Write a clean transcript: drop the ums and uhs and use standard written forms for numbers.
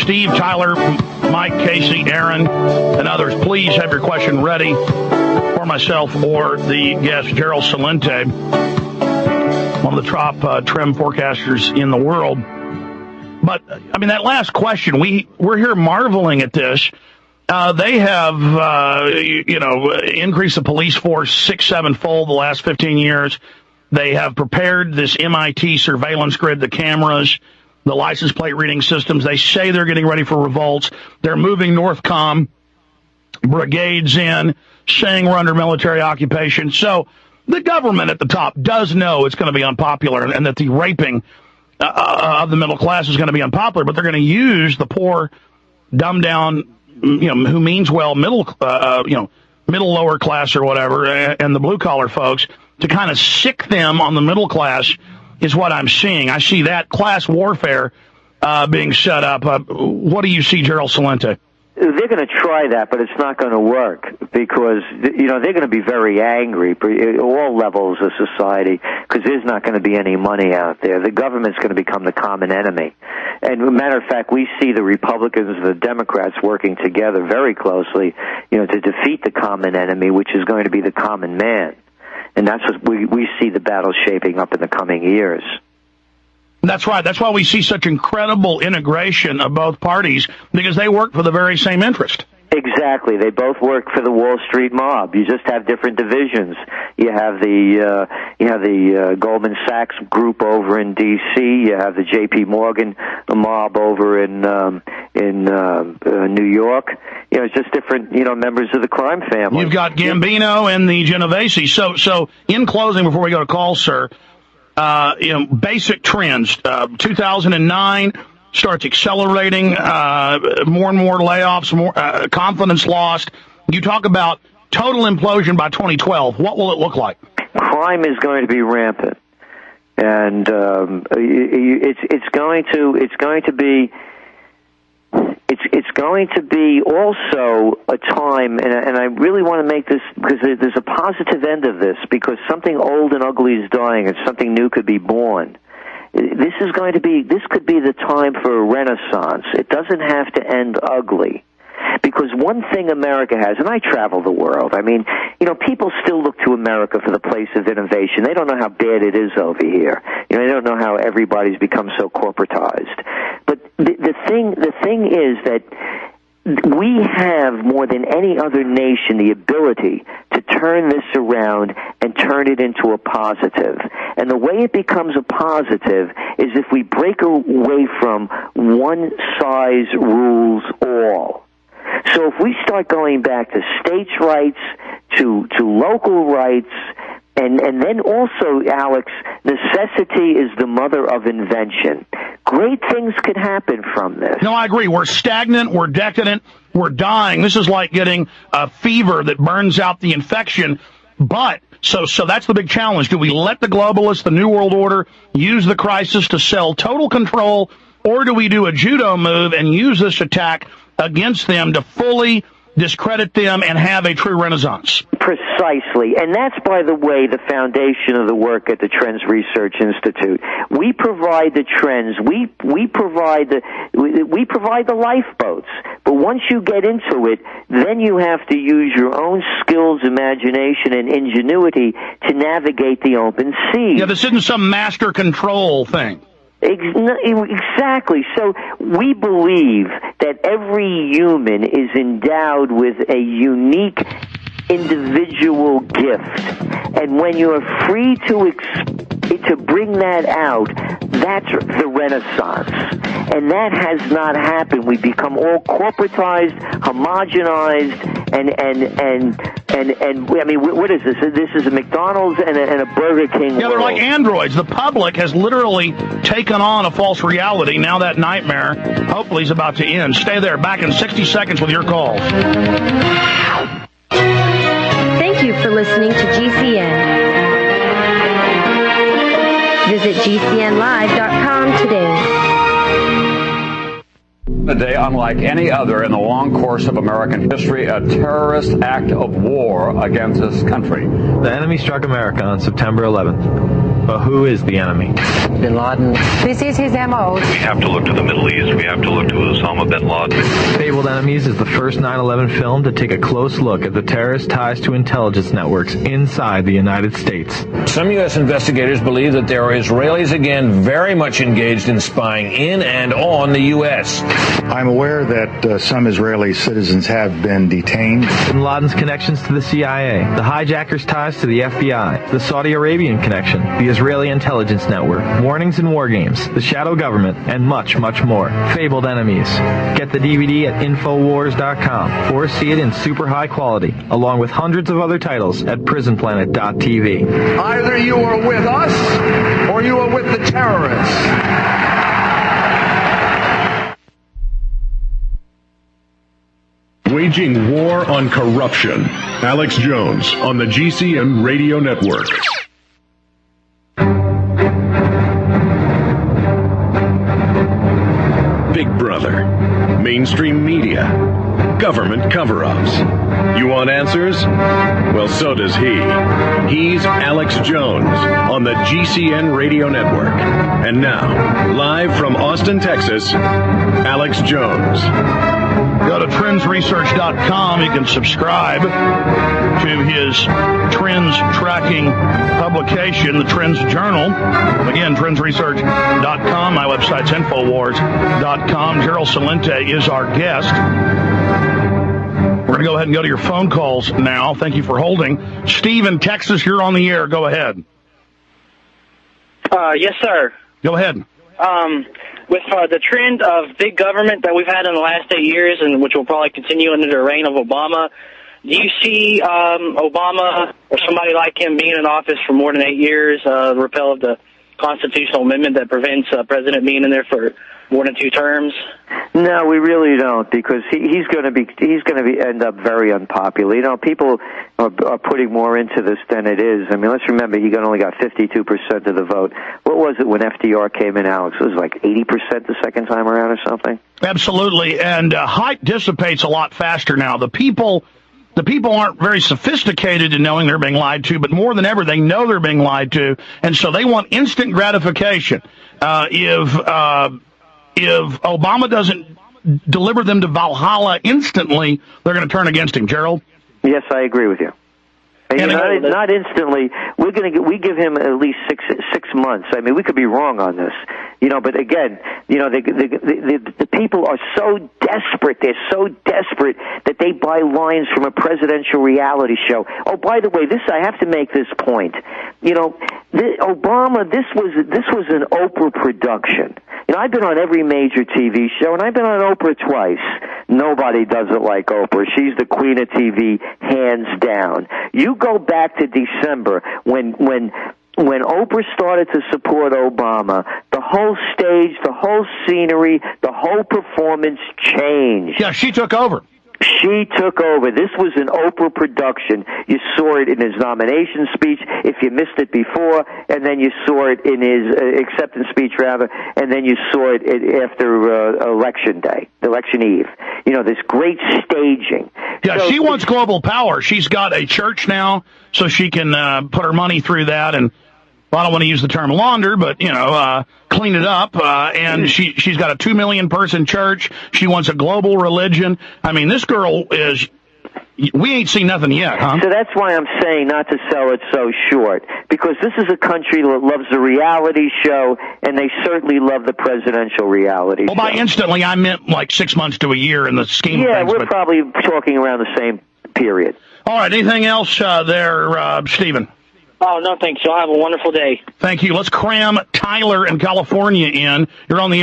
Steve, Tyler, Mike, Casey, Aaron, and others, please have your question ready for myself or the guest, Gerald Celente, one of the top trim forecasters in the world. But, I mean, that last question, we're here marveling at this. They have, increased the police force 6-7-fold the last 15 years. They have prepared this MIT surveillance grid, the cameras, the license plate reading systems. They say they're getting ready for revolts. They're moving Northcom brigades in, saying we're under military occupation. So the government at the top does know it's going to be unpopular and that the raping of the middle class is going to be unpopular, but they're going to use the poor, dumbed down, who means well, middle lower class or whatever, and the blue collar folks to kind of sick them on the middle class is what I'm seeing. I see that class warfare being set up. What do you see, Gerald Celente? They're going to try that, but it's not going to work because, they're going to be very angry at all levels of society because there's not going to be any money out there. The government's going to become the common enemy. And as a matter of fact, we see the Republicans and the Democrats working together very closely, to defeat the common enemy, which is going to be the common man. And that's what we see the battle shaping up in the coming years. That's right. That's why we see such incredible integration of both parties, because they work for the very same interest. Exactly. They both work for the Wall Street mob. You just have different divisions. You have the Goldman Sachs group over in D.C. You have the J.P. Morgan mob over in New York. It's just different, members of the crime family. You've got Gambino and the Genovese. So in closing, before we go to call, sir, basic trends. 2009 starts accelerating, more and more layoffs, more confidence lost. You talk about total implosion by 2012. What will it look like? Crime is going to be rampant, and it's going to be also a time, and I really want to make this, because there's a positive end of this, because something old and ugly is dying and something new could be born. This could be the time for a renaissance. It doesn't have to end ugly. Because one thing America has, and I travel the world, people still look to America for the place of innovation. They don't know how bad it is over here. They don't know how everybody's become so corporatized. But the thing is that we have, more than any other nation, the ability to turn this around and turn it into a positive. And the way it becomes a positive is if we break away from one size rules all. So if we start going back to states' rights, to local rights, and then also, Alex, necessity is the mother of invention. Great things could happen from this. No, I agree. We're stagnant. We're decadent. We're dying. This is like getting a fever that burns out the infection. But so that's the big challenge. Do we let the globalists, the New World Order, use the crisis to sell total control, or do we do a judo move and use this attack against them to fully discredit them and have a true renaissance? Precisely. And that's, by the way, the foundation of the work at the Trends Research Institute. We provide the trends. We provide the lifeboats. But once you get into it, then you have to use your own skills, imagination, and ingenuity to navigate the open sea. Yeah, this isn't some master control thing. Exactly. So we believe that every human is endowed with a unique individual gift. And when you're free to bring that out, that's the Renaissance. And that has not happened. We become all corporatized, homogenized, and what is this? This is a McDonald's and a Burger King. Yeah, they're like androids. The public has literally taken on a false reality. Now that nightmare hopefully is about to end. Stay there. Back in 60 seconds with your calls. Thank you for listening to GCN. Visit GCNlive.com today. A day unlike any other in the long course of American history, a terrorist act of war against this country. The enemy struck America on September 11th. But who is the enemy? Bin Laden. This is his MO. We have to look to the Middle East. We have to look to Osama bin Laden. Fabled Enemies is the first 9/11 film to take a close look at the terrorist ties to intelligence networks inside the United States. Some U.S. investigators believe that there are Israelis again very much engaged in spying in and on the U.S. I'm aware that some Israeli citizens have been detained. Bin Laden's connections to the CIA, the hijackers' ties to the FBI, the Saudi Arabian connection, the Israeli intelligence network, warnings and war games, the shadow government, and much, much more. Fabled Enemies. Get the DVD at Infowars.com or see it in super high quality, along with hundreds of other titles at PrisonPlanet.tv. Either you are with us or you are with the terrorists. Waging war on corruption. Alex Jones on the GCN Radio Network. Big Brother, mainstream media, government cover-ups. You want answers? Well, so does he. He's Alex Jones on the GCN Radio Network. And now, live from Austin, Texas, Alex Jones. Go to trendsresearch.com. You can subscribe to his trends tracking publication, the Trends Journal. Again, trendsresearch.com. My website's infowars.com. Gerald Celente is our guest. We're going to go ahead and go to your phone calls now. Thank you for holding. Steve in Texas, you're on the air. Go ahead. Yes, sir. Go ahead. With the trend of big government that we've had in the last 8 years, and which will probably continue under the reign of Obama, do you see Obama or somebody like him being in office for more than 8 years, repeal of the constitutional amendment that prevents a president being in there for more than 2 terms? No, we really don't, because he's going to end up very unpopular. You know, people are putting more into this than it is. I mean, let's remember he only got 52% of the vote. What was it when FDR came in, Alex? It was like 80% the second time around or something. Absolutely, and hype dissipates a lot faster now. The people aren't very sophisticated in knowing they're being lied to, but more than ever, they know they're being lied to, and so they want instant gratification. If Obama doesn't deliver them to Valhalla instantly, they're going to turn against him. Gerald? Yes, I agree with you. And not instantly. We give him at least six months. I mean, we could be wrong on this, you know. But again, you know, the people are so desperate. They're so desperate that they buy lines from a presidential reality show. Oh, by the way, I have to make this point. You know, Obama. This was an Oprah production. You know, I've been on every major TV show, and I've been on Oprah twice. Nobody does it like Oprah. She's the queen of TV, hands down. You go back to December when Oprah started to support Obama, the whole stage, the whole scenery, the whole performance changed. Yeah, she took over. She took over. This was an Oprah production. You saw it in his nomination speech, if you missed it before, and then you saw it in his acceptance speech, rather, and then you saw it after Election Day, Election Eve. You know, this great staging. Yeah, so, she wants global power. She's got a church now, so she can put her money through that, and well, I don't want to use the term launder, but, you know, clean it up. And she's got a 2 million person church. She wants a global religion. I mean, this girl is, we ain't seen nothing yet, huh? So that's why I'm saying not to sell it so short, because this is a country that loves the reality show, and they certainly love the presidential reality show. Well, by instantly, I meant like 6 months to a year in the scheme of things. Yeah, we're probably talking around the same period. All right, anything else there, Stephen? Oh, no, thanks. Y'all have a wonderful day. Thank you. Let's cram Tyler in California in. You're on the air.